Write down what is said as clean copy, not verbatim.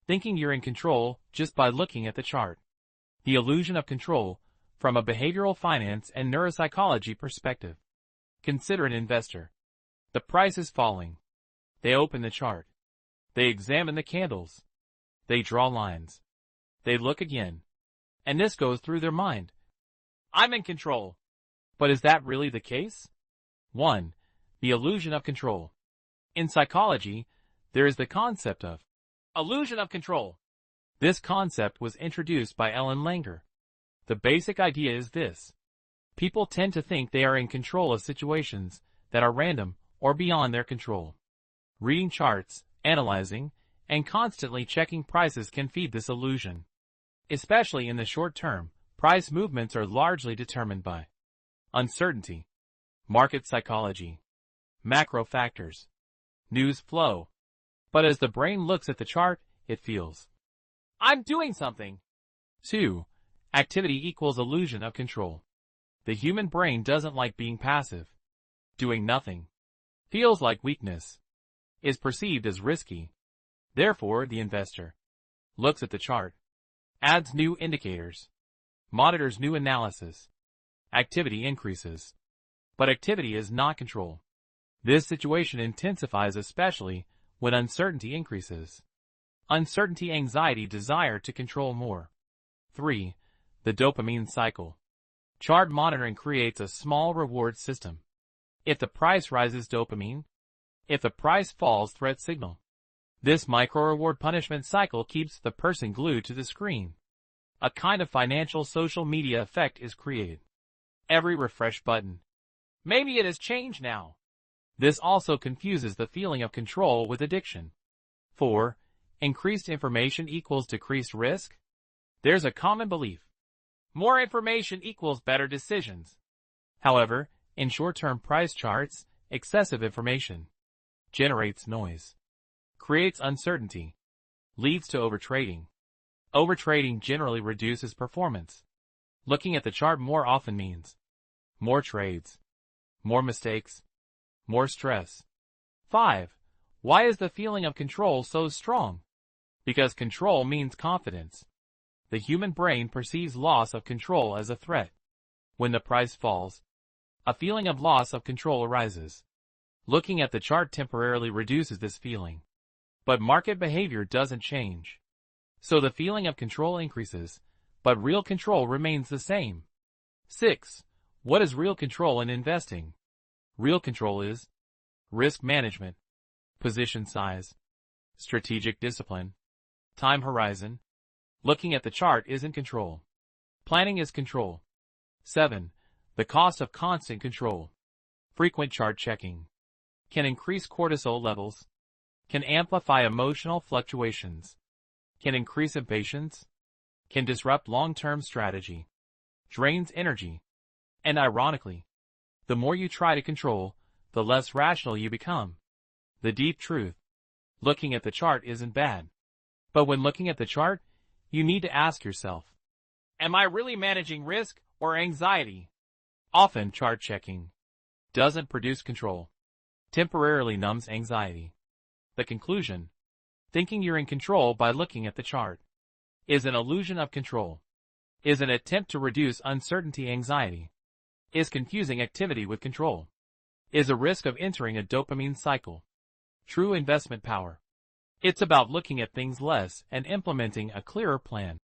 thinking you're in control just by looking at the chart. The illusion of control from a behavioral finance and neuropsychology perspective. Consider an investor. The price is falling. They open the chart. They examine the candles. They draw lines. They look again. And this goes through their mind. I'm in control. But is that really the case? 1. The illusion of control. In psychology, there is the concept of illusion of control. This concept was introduced by Ellen Langer. The basic idea is this. People tend to think they are in control of situations that are random or beyond their control. Reading charts, analyzing, and constantly checking prices can feed this illusion. Especially in the short term, price movements are largely determined by uncertainty, market psychology, macro factors, news flow. But as the brain looks at the chart, it feels, I'm doing something. 2. Activity equals illusion of control. The human brain doesn't like being passive. Doing nothing feels like weakness, is perceived as risky. Therefore, the investor looks at the chart, adds new indicators, monitors new analysis. Activity increases. But activity is not control. This situation intensifies especially when uncertainty increases. Uncertainty, anxiety, desire to control more. 3. The dopamine cycle. Chart monitoring creates a small reward system. If the price rises, dopamine. If the price falls, threat signal. This micro-reward punishment cycle keeps the person glued to the screen. A kind of financial social media effect is created. Every refresh button. Maybe it has changed now. This also confuses the feeling of control with addiction. 4. Increased information equals decreased risk. There's a common belief. More information equals better decisions. However, in short-term price charts, excessive information generates noise, creates uncertainty, leads to overtrading. Overtrading generally reduces performance. Looking at the chart more often means more trades, more mistakes, more stress. 5. Why is the feeling of control so strong? Because control means confidence. The human brain perceives loss of control as a threat. When the price falls, a feeling of loss of control arises. Looking at the chart temporarily reduces this feeling. But market behavior doesn't change. So the feeling of control increases, but real control remains the same. 6. What is real control in investing? Real control is risk management, position size, strategic discipline, time horizon. Looking at the chart isn't control. Planning is control. 7. The cost of constant control. Frequent chart checking can increase cortisol levels, can amplify emotional fluctuations, can increase impatience, can disrupt long-term strategy, drains energy, and ironically, the more you try to control, the less rational you become. The deep truth. Looking at the chart isn't bad. But when looking at the chart, you need to ask yourself, am I really managing risk or anxiety? Often chart checking doesn't produce control. Temporarily numbs anxiety. The conclusion, thinking you're in control by looking at the chart, is an illusion of control, is an attempt to reduce uncertainty, anxiety, is confusing activity with control, is a risk of entering a dopamine cycle. True investment power. It's about looking at things less and implementing a clearer plan.